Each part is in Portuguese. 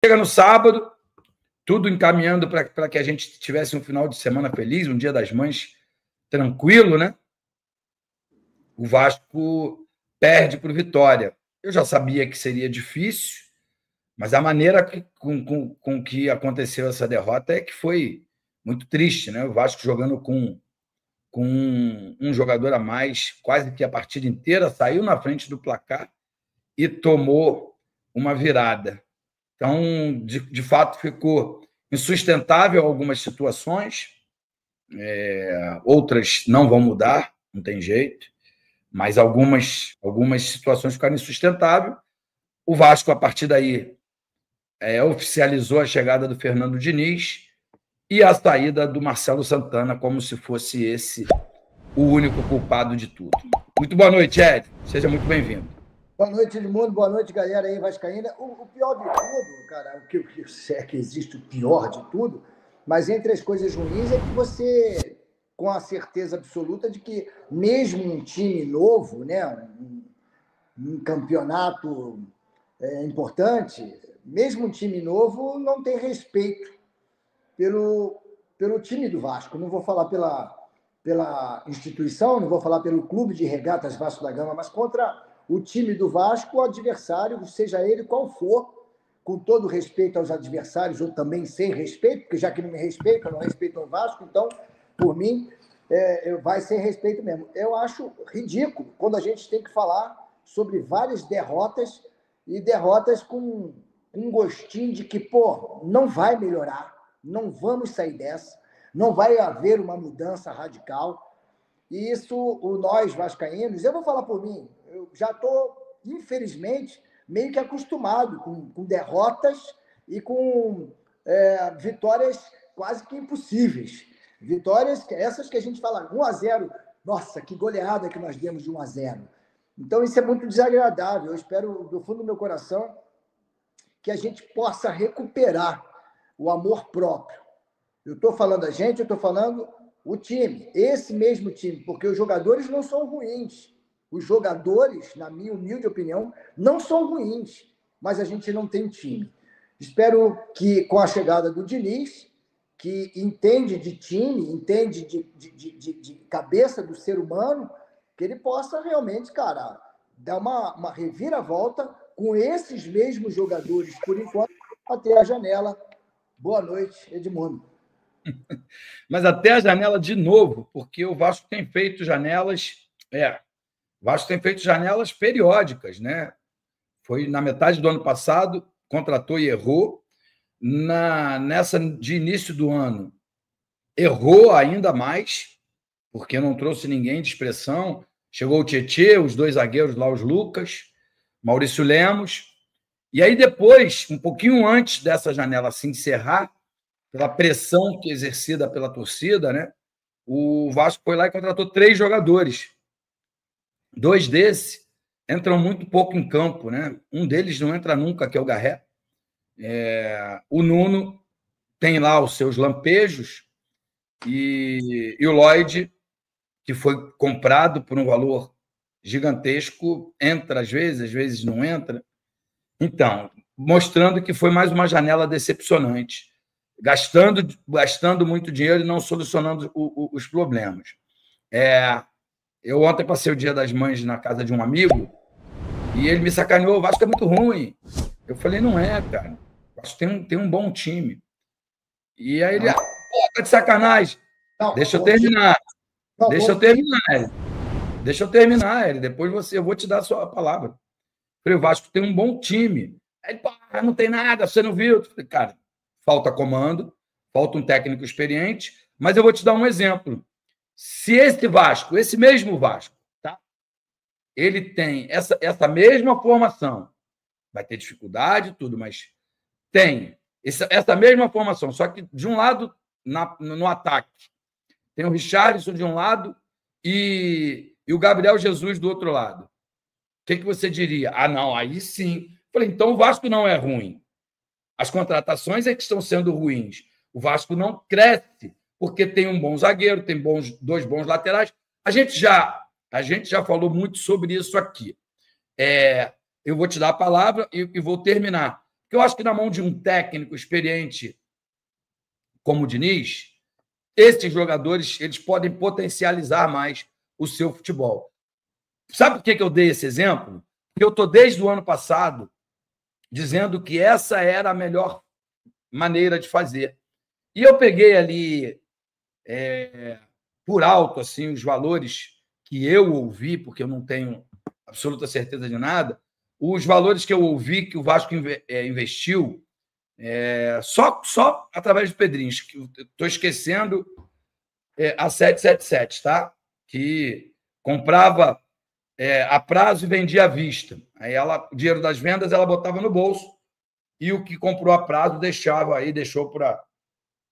Chega no sábado, tudo encaminhando para que a gente tivesse um final de semana feliz, um Dia das Mães tranquilo, né? O Vasco perde para o Vitória. Eu já sabia que seria difícil, mas a maneira com que aconteceu essa derrota é que foi muito triste, né? O Vasco jogando com um jogador a mais, quase que a partida inteira, saiu na frente do placar e tomou uma virada. Então, de fato, ficou insustentável algumas situações, outras não vão mudar, não tem jeito, mas algumas situações ficaram insustentáveis. O Vasco, a partir daí, oficializou a chegada do Fernando Diniz e a saída do Marcelo Santana, como se fosse esse o único culpado de tudo. Muito boa noite, Ed. Seja muito bem-vindo. Boa noite, Edmundo. Boa noite, galera aí vascaína. O pior de tudo, cara, o que é que existe o pior de tudo, mas entre as coisas ruins é que você, com a certeza absoluta de que mesmo um time novo, né, um campeonato importante, mesmo um time novo não tem respeito pelo time do Vasco. Não vou falar pela instituição, não vou falar pelo Clube de Regatas Vasco da Gama, mas contra o time do Vasco, o adversário, seja ele qual for, com todo respeito aos adversários, ou também sem respeito, porque já que não me respeitam, não respeitam o Vasco, então, por mim, vai sem respeito mesmo. Eu acho ridículo quando a gente tem que falar sobre várias derrotas, e derrotas com um gostinho de que, pô, não vai melhorar, não vamos sair dessa, não vai haver uma mudança radical. E isso, nós vascaínos, eu vou falar por mim, eu já estou, infelizmente, meio que acostumado com derrotas e com vitórias quase que impossíveis. Vitórias, essas que a gente fala 1-0, nossa, que goleada que nós demos de 1-0. Então, isso é muito desagradável. Eu espero, do fundo do meu coração, que a gente possa recuperar o amor próprio. Eu estou falando a gente, eu estou falando o time, esse mesmo time, porque os jogadores não são ruins. Os jogadores, na minha humilde opinião, não são ruins, mas a gente não tem time. Espero que, com a chegada do Diniz, que entende de time, entende de cabeça do ser humano, que ele possa realmente, cara, dar uma reviravolta com esses mesmos jogadores, por enquanto, até a janela. Boa noite, Edmundo. Mas até a janela de novo, porque o Vasco tem feito janelas. O Vasco tem feito janelas periódicas, né? Foi na metade do ano passado, contratou e errou. Nessa de início do ano, errou ainda mais, porque não trouxe ninguém de expressão. Chegou o Tietê, os dois zagueiros lá, os Lucas, Maurício Lemos. E aí depois, um pouquinho antes dessa janela se encerrar, pela pressão que é exercida pela torcida, né? O Vasco foi lá e contratou 3 jogadores. 2 desses entram muito pouco em campo, né? Um deles não entra nunca, que é o Garré. O Nuno tem lá os seus lampejos e o Lloyd, que foi comprado por um valor gigantesco, entra às vezes não entra. Então, mostrando que foi mais uma janela decepcionante. Gastando muito dinheiro e não solucionando os problemas. Eu ontem passei o Dia das Mães na casa de um amigo e ele me sacaneou, o Vasco é muito ruim. Eu falei, não é, cara. O Vasco tem um bom time. E aí ele, pô, tá de sacanagem. Deixa eu terminar. Deixa eu terminar. Depois eu vou te dar a sua palavra. Eu falei, o Vasco tem um bom time. Aí ele, pô, não tem nada, você não viu? Eu falei, cara, falta comando, falta um técnico experiente, mas eu vou te dar um exemplo. Se esse mesmo Vasco, tá? Ele tem essa mesma formação, vai ter dificuldade e tudo, mas tem essa mesma formação, só que de um lado, no ataque, tem o Richarlison de um lado e o Gabriel Jesus do outro lado. O que você diria? Ah, não, aí sim. Falei, então o Vasco não é ruim. As contratações é que estão sendo ruins. O Vasco não cresce porque tem um bom zagueiro, tem 2 bons laterais. A gente já falou muito sobre isso aqui. Eu vou te dar a palavra e vou terminar. Porque eu acho que na mão de um técnico experiente como o Diniz, esses jogadores eles podem potencializar mais o seu futebol. Sabe por que eu dei esse exemplo? Porque eu estou desde o ano passado dizendo que essa era a melhor maneira de fazer. E eu peguei ali, por alto, assim, os valores que eu ouvi, porque eu não tenho absoluta certeza de nada, os valores que eu ouvi que o Vasco investiu só através do Pedrinho. Estou esquecendo a 777, tá? Que comprava a prazo e vendia à vista. Aí o dinheiro das vendas ela botava no bolso e o que comprou a prazo deixou para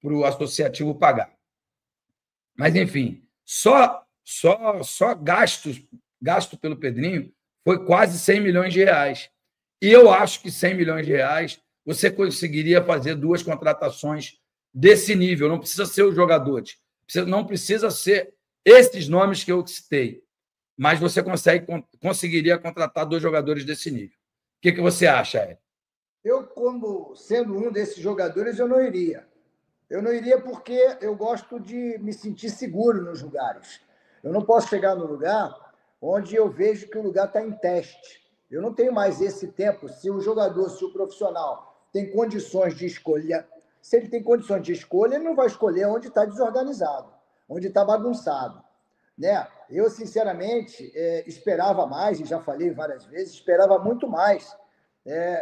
o associativo pagar. Mas, enfim, só gasto pelo Pedrinho foi quase 100 milhões de reais. E eu acho que 100 milhões de reais você conseguiria fazer 2 contratações desse nível. Não precisa ser os jogadores. Não precisa ser esses nomes que eu citei. Mas você conseguiria contratar 2 jogadores desse nível. O que você acha, Ed? Eu, como sendo um desses jogadores, eu não iria. Eu não iria porque eu gosto de me sentir seguro nos lugares. Eu não posso chegar no lugar onde eu vejo que o lugar está em teste. Eu não tenho mais esse tempo. Se o jogador, se o profissional tem condições de escolha, se ele tem condições de escolha, ele não vai escolher onde está desorganizado, onde está bagunçado. Né? Eu, sinceramente, esperava mais, e já falei várias vezes, esperava muito mais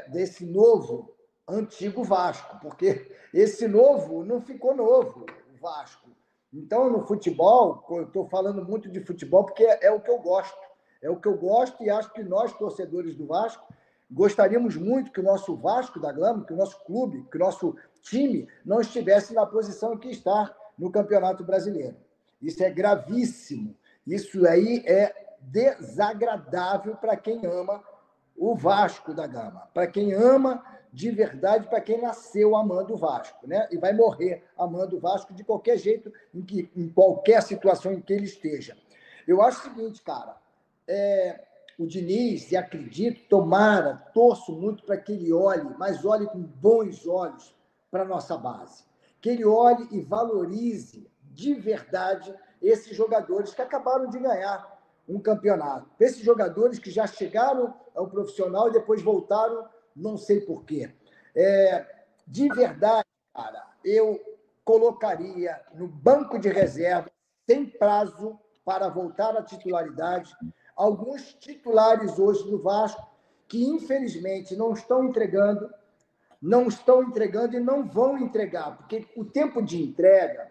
desse novo, antigo Vasco, porque esse novo não ficou novo, o Vasco. Então, no futebol, eu estou falando muito de futebol porque é o que eu gosto. É o que eu gosto e acho que nós, torcedores do Vasco, gostaríamos muito que o nosso Vasco da Gama, que o nosso clube, que o nosso time não estivesse na posição em que está no Campeonato Brasileiro. Isso é gravíssimo. Isso aí é desagradável para quem ama o Vasco da Gama, para quem ama de verdade, para quem nasceu amando o Vasco, né? E vai morrer amando o Vasco de qualquer jeito, em qualquer situação em que ele esteja. Eu acho o seguinte, cara, o Diniz, e acredito, tomara, torço muito para que ele olhe, mas olhe com bons olhos para a nossa base. Que ele olhe e valorize de verdade esses jogadores que acabaram de ganhar um campeonato. Esses jogadores que já chegaram ao profissional e depois voltaram, não sei porquê. De verdade, cara, eu colocaria no banco de reserva, sem prazo para voltar à titularidade, alguns titulares hoje do Vasco que, infelizmente, não estão entregando e não vão entregar, porque o tempo de entrega,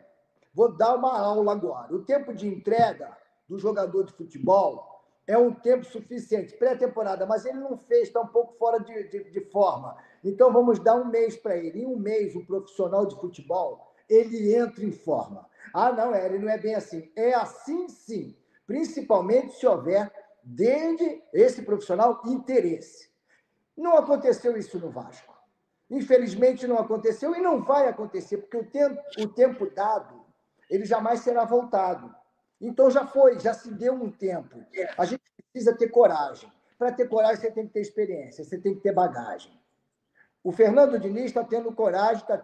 vou dar uma aula agora, o tempo de entrega do jogador de futebol é um tempo suficiente, pré-temporada, mas ele não fez, está um pouco fora de forma. Então, vamos dar um mês para ele. Em um mês, o profissional de futebol, ele entra em forma. Ah, não, ele não é bem assim. É assim, sim. Principalmente se houver, desde esse profissional, interesse. Não aconteceu isso no Vasco. Infelizmente, não aconteceu e não vai acontecer, porque o tempo dado, ele jamais será voltado. Então, já foi, já se deu um tempo. A gente precisa ter coragem. Para ter coragem, você tem que ter experiência, você tem que ter bagagem. O Fernando Diniz está tendo coragem, está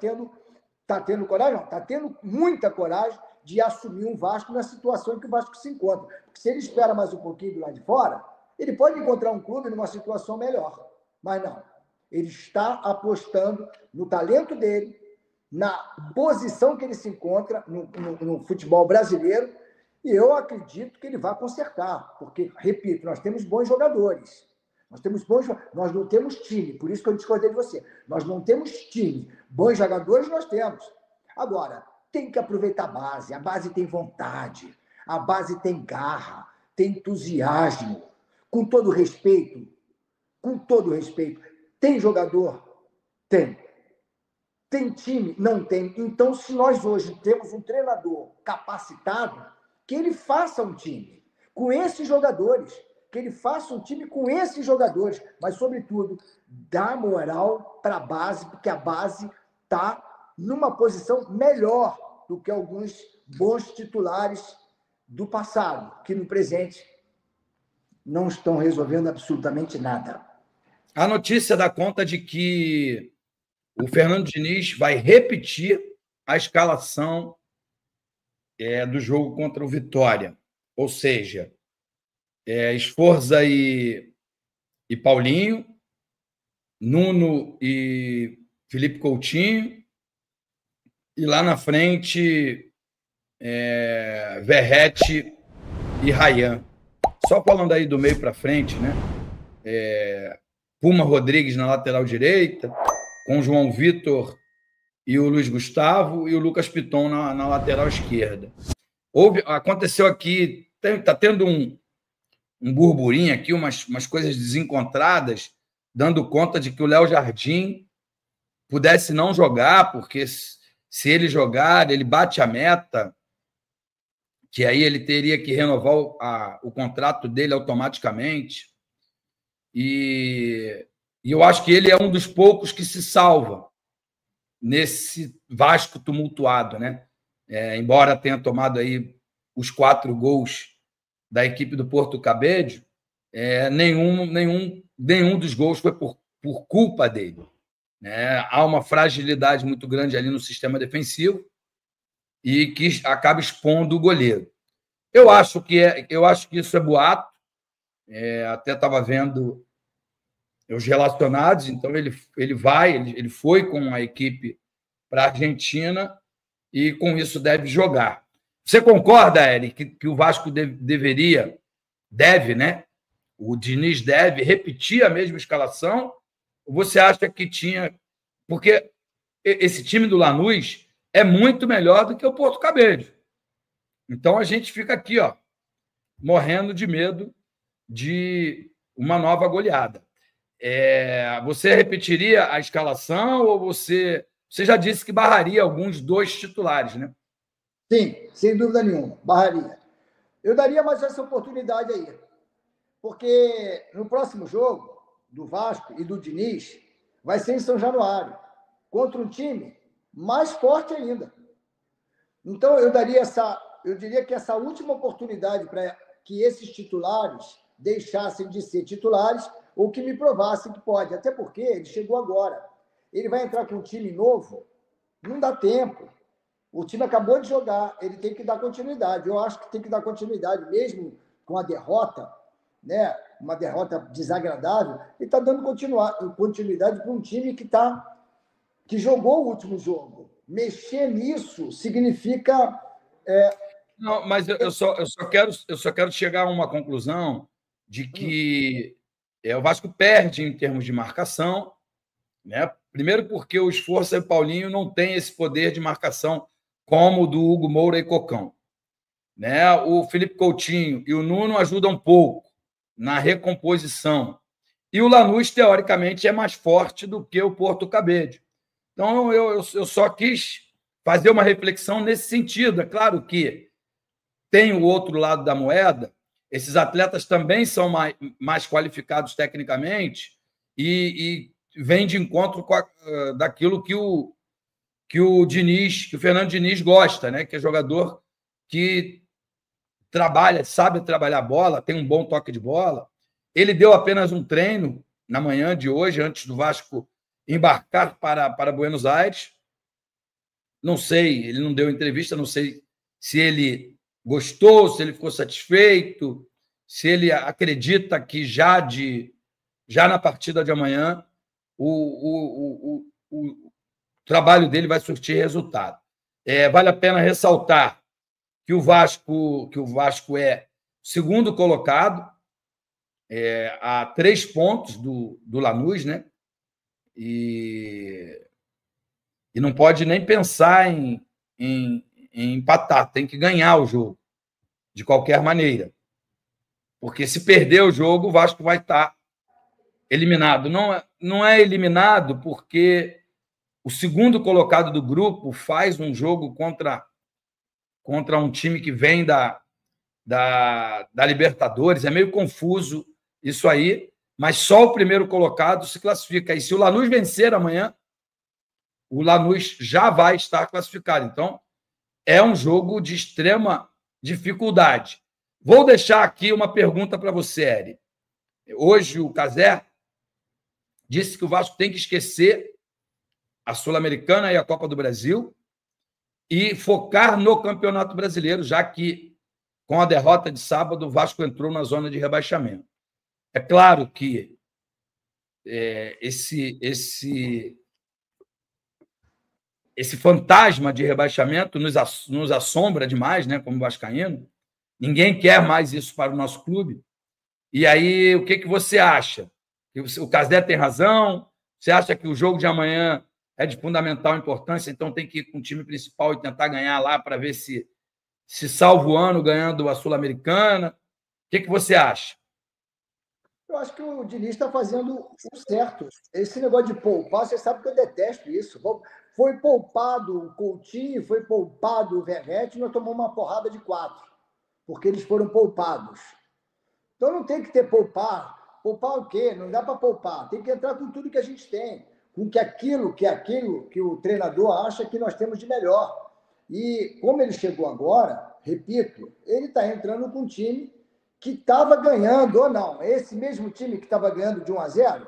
tendo muita coragem de assumir um Vasco na situação em que o Vasco se encontra. Porque se ele espera mais um pouquinho do lado de fora, ele pode encontrar um clube numa situação melhor. Mas não. Ele está apostando no talento dele, na posição que ele se encontra no futebol brasileiro, e eu acredito que ele vai consertar, porque, repito, nós temos bons jogadores. Nós não temos time, por isso que eu discordei de você. Nós não temos time. Bons jogadores nós temos. Agora, tem que aproveitar a base tem vontade, a base tem garra, tem entusiasmo. Com todo respeito, tem jogador? Tem. Tem time? Não tem. Então, se nós hoje temos um treinador capacitado, que ele faça um time com esses jogadores, mas, sobretudo, dá moral para a base, porque a base está numa posição melhor do que alguns bons titulares do passado, que no presente não estão resolvendo absolutamente nada. A notícia dá conta de que o Fernando Diniz vai repetir a escalação do jogo contra o Vitória. Ou seja, Sforza e Paulinho, Nuno e Felipe Coutinho, e lá na frente, Verratti e Ryan. Só falando aí do meio para frente, né? Puma Rodrigues na lateral direita, com o João Vitor e o Luiz Gustavo, e o Lucas Piton na lateral esquerda. Aconteceu aqui, está tendo um burburinho aqui, umas coisas desencontradas, dando conta de que o Léo Jardim pudesse não jogar, porque se ele jogar, ele bate a meta, que aí ele teria que renovar o contrato dele automaticamente. E eu acho que ele é um dos poucos que se salva nesse Vasco tumultuado, né? Embora tenha tomado aí os 4 gols da equipe do Porto Cabedelo, nenhum dos gols foi por culpa dele, né? Há uma fragilidade muito grande ali no sistema defensivo e que acaba expondo o goleiro. Eu acho que isso é boato. Até estava vendo os relacionados, então ele foi com a equipe para a Argentina e com isso deve jogar. Você concorda, Eric, que o Vasco deve, né? O Diniz deve repetir a mesma escalação? Ou você acha que tinha... Porque esse time do Lanús é muito melhor do que o Porto Cabedelo. Então a gente fica aqui, morrendo de medo de uma nova goleada. Você repetiria a escalação ou você já disse que barraria alguns 2 titulares, né? Sim, sem dúvida nenhuma, barraria. Eu daria mais essa oportunidade aí, porque no próximo jogo do Vasco e do Diniz vai ser em São Januário, contra um time mais forte ainda. Então eu diria que essa última oportunidade para que esses titulares deixassem de ser titulares ou que me provassem que pode, até porque ele chegou agora. Ele vai entrar com um time novo, não dá tempo. O time acabou de jogar, ele tem que dar continuidade. Eu acho que tem que dar continuidade, mesmo com a derrota, né? Uma derrota desagradável, ele está dando continuidade para um time que jogou o último jogo. Mexer nisso significa... Não, mas eu só quero chegar a uma conclusão de que o Vasco perde em termos de marcação, né? Primeiro porque o Sforza e o Paulinho não têm esse poder de marcação como o do Hugo Moura e Cocão, né? O Felipe Coutinho e o Nuno ajudam um pouco na recomposição. E o Lanús, teoricamente, é mais forte do que o Porto Cabedelo. Então, eu só quis fazer uma reflexão nesse sentido. É claro que tem o outro lado da moeda, esses atletas também são mais qualificados tecnicamente e vêm de encontro daquilo que o Fernando Diniz gosta, né? Que é jogador que sabe trabalhar a bola, tem um bom toque de bola. Ele deu apenas um treino na manhã de hoje, antes do Vasco embarcar para Buenos Aires. Não sei, ele não deu entrevista, não sei se ele gostou, se ele ficou satisfeito, se ele acredita que já na partida de amanhã o trabalho dele vai surtir resultado. Vale a pena ressaltar que o Vasco é segundo colocado, a 3 pontos do Lanús, né? E não pode nem pensar em empatar, tem que ganhar o jogo, de qualquer maneira. Porque se perder o jogo, o Vasco vai estar eliminado. Não é eliminado porque o segundo colocado do grupo faz um jogo contra um time que vem da Libertadores. É meio confuso isso aí, mas só o primeiro colocado se classifica. E se o Lanús vencer amanhã, o Lanús já vai estar classificado. Então, é um jogo de extrema dificuldade. Vou deixar aqui uma pergunta para você, Eri. Hoje, o Cazé disse que o Vasco tem que esquecer a Sul-Americana e a Copa do Brasil e focar no Campeonato Brasileiro, já que, com a derrota de sábado, o Vasco entrou na zona de rebaixamento. É claro que esse fantasma de rebaixamento nos assombra demais, né, como vascaíno. Ninguém quer mais isso para o nosso clube. E aí, o que você acha? O Casé tem razão? Você acha que o jogo de amanhã é de fundamental importância, então tem que ir com o time principal e tentar ganhar lá para ver se salva o ano ganhando a Sul-Americana? O que você acha? Eu acho que o Diniz está fazendo o certo. Esse negócio de poupar, você sabe que eu detesto isso. Foi poupado o Coutinho, foi poupado o Verratti, nós tomamos uma porrada de 4, porque eles foram poupados. Então não tem que ter poupar. Poupar o quê? Não dá para poupar. Tem que entrar com tudo que a gente tem, com aquilo que o treinador acha que nós temos de melhor. E como ele chegou agora, repito, ele está entrando com um time que estava ganhando, ou não, esse mesmo time que estava ganhando de 1-0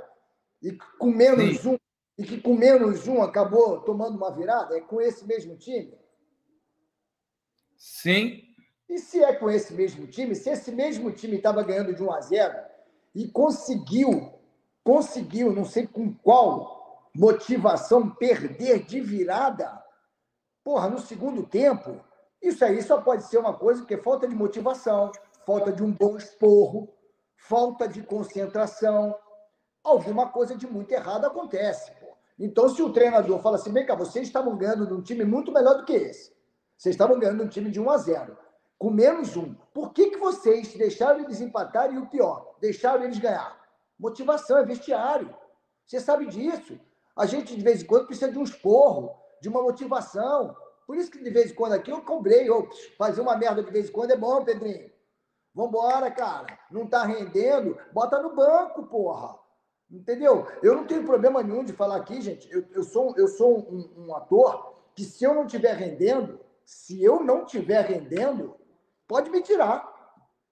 e com menos um, e que com menos um acabou tomando uma virada, é com esse mesmo time? Sim. E se é com esse mesmo time, se esse mesmo time estava ganhando de 1-0 e conseguiu, não sei com qual motivação, perder de virada, porra, no segundo tempo, isso aí só pode ser uma coisa que é falta de motivação, falta de um bom esporro, falta de concentração, alguma coisa de muito errado acontece. Pô. Então, se o treinador fala assim, vem cá, vocês estavam ganhando de um time muito melhor do que esse, vocês estavam ganhando de um time de 1-0, com menos um, por que vocês deixaram eles empatarem e o pior, deixaram eles ganhar? Motivação, é vestiário. Você sabe disso. A gente, de vez em quando, precisa de um esporro, de uma motivação. Por isso que, de vez em quando, aqui eu cobrei. Fazer uma merda de vez em quando é bom, Pedrinho. Vambora, cara. Não tá rendendo? Bota no banco, porra. Entendeu? Eu não tenho problema nenhum de falar aqui, gente. Eu sou um ator que, se eu não estiver rendendo, pode me tirar.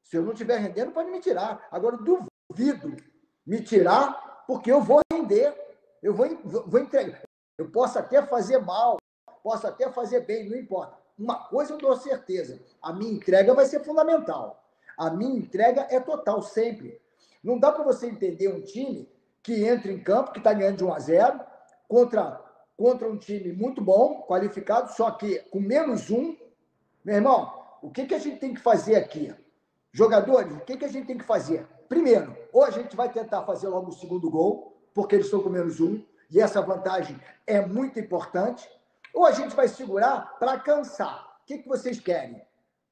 Se eu não estiver rendendo, pode me tirar. Agora, duvido me tirar, porque eu vou render. Eu vou entregar. Eu posso até fazer mal, posso até fazer bem, não importa. Uma coisa eu dou certeza: a minha entrega vai ser fundamental. A minha entrega é total, sempre. Não dá para você entender um time que entra em campo, que está ganhando de 1-0, contra um time muito bom, qualificado, só que com menos um. Meu irmão, o que a gente tem que fazer aqui? Jogadores, o que a gente tem que fazer? Primeiro, ou a gente vai tentar fazer logo o segundo gol, porque eles estão com menos um, e essa vantagem é muito importante, ou a gente vai segurar para cansar. O que vocês querem?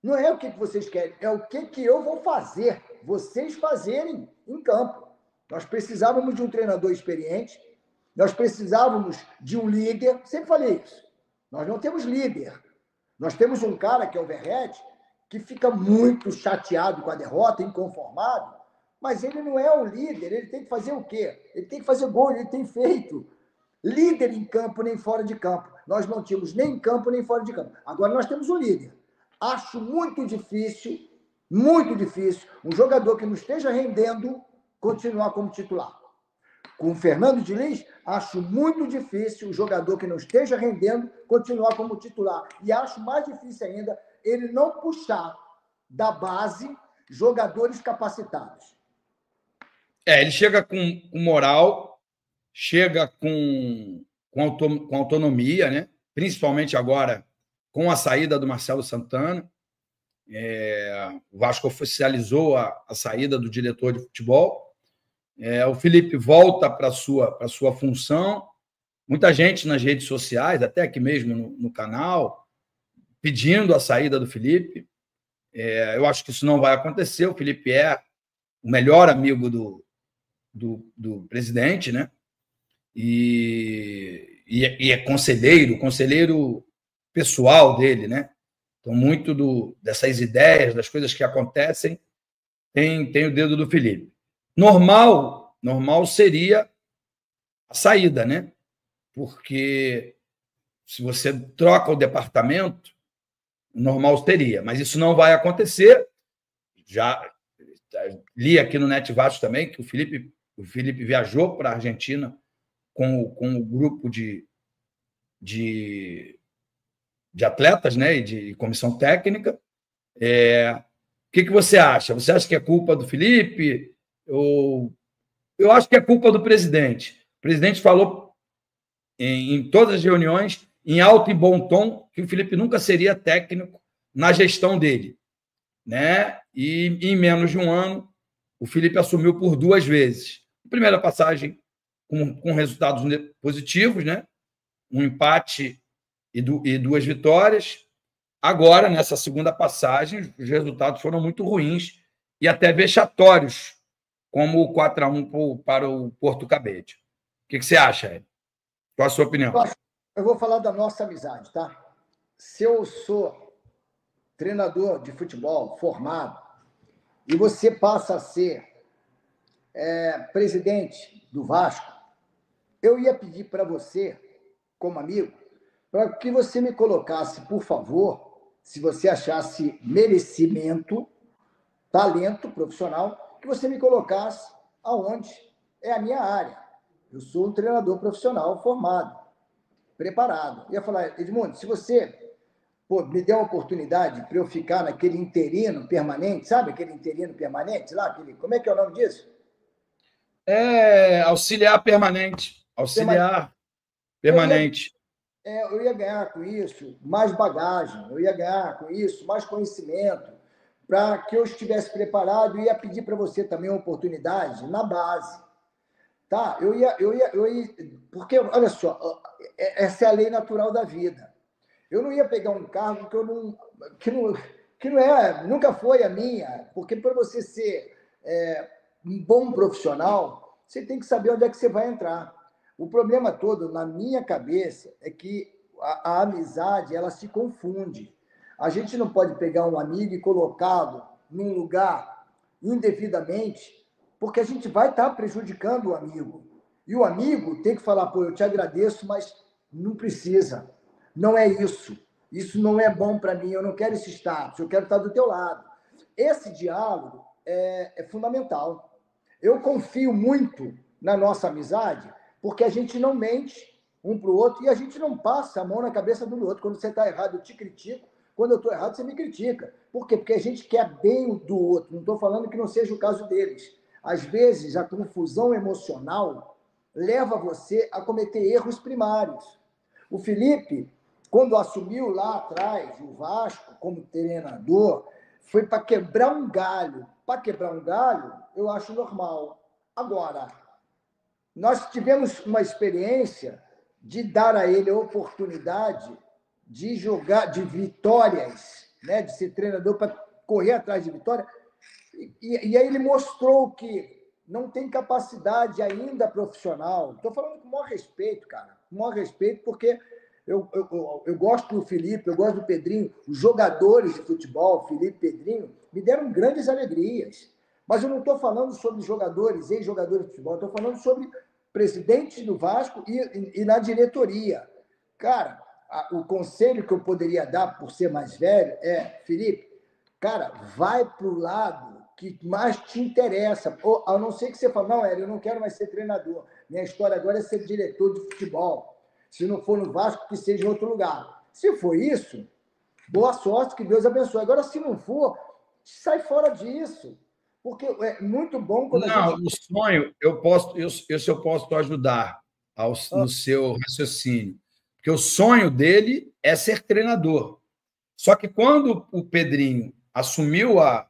Não é o que vocês querem, é o que eu vou fazer, vocês fazerem em campo. Nós precisávamos de um treinador experiente, nós precisávamos de um líder, sempre falei isso, nós não temos líder. Nós temos um cara, que é o Verratti, que fica muito chateado com a derrota, inconformado, mas ele não é o líder, ele tem que fazer o quê? Ele tem que fazer gol, ele tem feito. Líder em campo nem fora de campo. Nós não tínhamos nem em campo nem fora de campo. Agora nós temos um líder. Acho muito difícil, um jogador que não esteja rendendo continuar como titular. Com o Fernando Diniz, acho muito difícil o jogador que não esteja rendendo continuar como titular. E acho mais difícil ainda ele não puxar da base jogadores capacitados. Ele chega com moral, chega com autonomia, né? Principalmente agora com a saída do Marcelo Santana. O Vasco oficializou a saída do diretor de futebol. O Felipe volta para a sua função. Muita gente nas redes sociais, até aqui mesmo no canal, pedindo a saída do Felipe. Eu acho que isso não vai acontecer. O Felipe é o melhor amigo do presidente, né? E é conselheiro pessoal dele, né? Então, muito dessas ideias, das coisas que acontecem, tem o dedo do Felipe. Normal seria a saída, né? Porque se você troca o departamento, normal seria, mas isso não vai acontecer. Já li aqui no Net Vasco também que o Felipe viajou para a Argentina com o grupo de de atletas, né, e de comissão técnica. O que você acha? Você acha que é culpa do Felipe? Eu acho que é culpa do presidente. O presidente falou em todas as reuniões, em alto e bom tom, que o Felipe nunca seria técnico na gestão dele, né? E em menos de um ano, o Felipe assumiu por 2 vezes. Primeira passagem com resultados positivos, né? Um empate e 2 vitórias. Agora, nessa segunda passagem, os resultados foram muito ruins e até vexatórios, como o 4-1 para o Porto Cabede. O que você acha, Hélio? Qual a sua opinião? Eu vou falar da nossa amizade, tá? Se eu sou treinador de futebol formado e você passa a ser presidente do Vasco, eu ia pedir para você, como amigo, para que você me colocasse, por favor, se você achasse merecimento, talento profissional, que você me colocasse aonde é a minha área. Eu sou um treinador profissional formado, preparado. Eu ia falar, Edmundo, se você me der uma oportunidade para eu ficar naquele interino permanente, sabe aquele interino permanente lá? Como é que é o nome disso? Auxiliar permanente. Auxiliar permanente. Eu ia ganhar com isso mais bagagem, eu ia ganhar com isso mais conhecimento, para que eu estivesse preparado. Eu ia pedir para você também uma oportunidade na base. Tá? Eu ia, porque, olha só, essa é a lei natural da vida. Eu não ia pegar um cargo que nunca foi a minha, porque para você ser um bom profissional, você tem que saber onde é que você vai entrar. O problema todo, na minha cabeça, é que a amizade, ela se confunde. A gente não pode pegar um amigo e colocá-lo num lugar indevidamente, porque a gente vai estar prejudicando o amigo. E o amigo tem que falar, pô, eu te agradeço, mas não precisa. Não é isso. Isso não é bom para mim, eu não quero esse status, eu quero estar do teu lado. Esse diálogo é fundamental. Eu confio muito na nossa amizade, porque a gente não mente um para o outro e a gente não passa a mão na cabeça do outro. Quando você está errado, eu te critico. Quando eu estou errado, você me critica. Por quê? Porque a gente quer bem do outro. Não estou falando que não seja o caso deles. Às vezes, a confusão emocional leva você a cometer erros primários. O Felipe, quando assumiu lá atrás o Vasco como treinador, foi para quebrar um galho. Para quebrar um galho, eu acho normal. Agora, nós tivemos uma experiência de dar a ele a oportunidade de jogar, de vitórias, né? De ser treinador para correr atrás de vitória. E aí ele mostrou que não tem capacidade ainda profissional. Estou falando com o maior respeito, cara. Com o maior respeito, porque eu gosto do Felipe, eu gosto do Pedrinho. Os jogadores de futebol, Felipe e Pedrinho, me deram grandes alegrias. Mas eu não estou falando sobre jogadores, ex-jogadores de futebol. Estou falando sobre presidente do Vasco e na diretoria. Cara, o conselho que eu poderia dar, por ser mais velho, é, Felipe, cara, vai para o lado que mais te interessa. Ou, a não ser que você fale, não, Hélio, eu não quero mais ser treinador. Minha história agora é ser diretor de futebol. Se não for no Vasco, que seja em outro lugar. Se for isso, boa sorte, que Deus abençoe. Agora, se não for, sai fora disso. Porque é muito bom quando a gente... O sonho, eu posso ajudar no seu raciocínio. Porque o sonho dele é ser treinador. Só que quando o Pedrinho assumiu a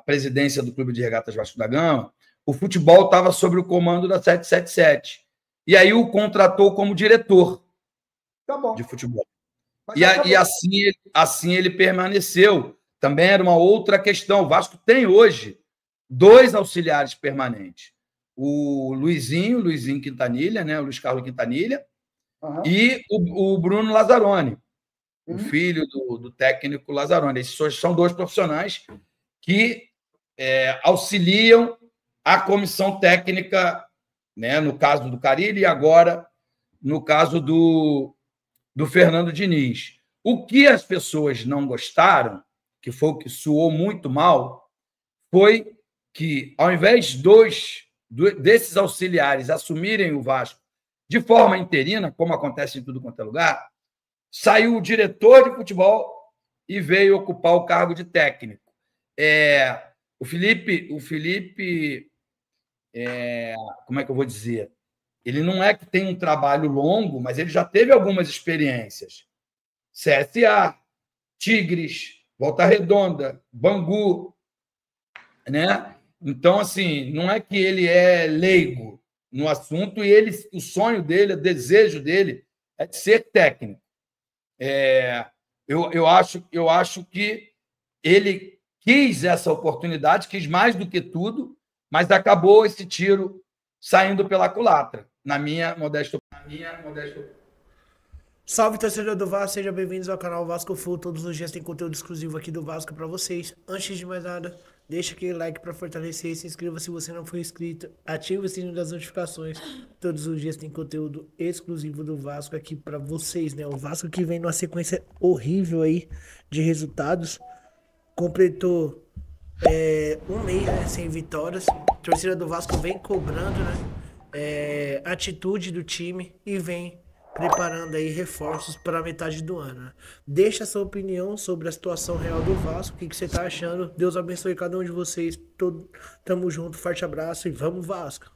presidência do Clube de Regatas Vasco da Gama, o futebol estava sob o comando da 777. E aí o contratou como diretor de futebol. E assim ele permaneceu. Também era uma outra questão. O Vasco tem hoje 2 auxiliares permanentes. O Luizinho Quintanilha, né? O Luiz Carlos Quintanilha, e o Bruno Lazzaroni, o filho do técnico Lazzaroni. Esses são 2 profissionais que auxiliam a comissão técnica, né? No caso do Carille e agora no caso do Fernando Diniz. O que as pessoas não gostaram, que foi o que soou muito mal, foi que, ao invés desses auxiliares assumirem o Vasco de forma interina, como acontece em tudo quanto é lugar, saiu o diretor de futebol e veio ocupar o cargo de técnico. O Felipe, como é que eu vou dizer? Ele não é que tem um trabalho longo, mas ele já teve algumas experiências. CSA, Tigres, Volta Redonda, Bangu, né? Então, assim, não é que ele é leigo no assunto e o sonho dele, o desejo dele é de ser técnico. Eu acho que ele quis essa oportunidade, quis mais do que tudo, mas acabou esse tiro saindo pela culatra, na minha modesta opinião. Salve, torcedor do Vasco, sejam bem-vindos ao canal Vasco Full. Todos os dias tem conteúdo exclusivo aqui do Vasco para vocês. Antes de mais nada, deixa aquele like para fortalecer, se inscreva se você não for inscrito, ative o sininho das notificações. Todos os dias tem conteúdo exclusivo do Vasco aqui para vocês, né? O Vasco que vem numa sequência horrível aí de resultados, completou um mês, né, sem vitórias. A torcida do Vasco vem cobrando, né, atitude do time e vem preparando aí reforços para a metade do ano, né? Deixa a sua opinião sobre a situação real do Vasco, o que você tá achando. Deus abençoe cada um de vocês. Tamo junto, forte abraço e vamos Vasco!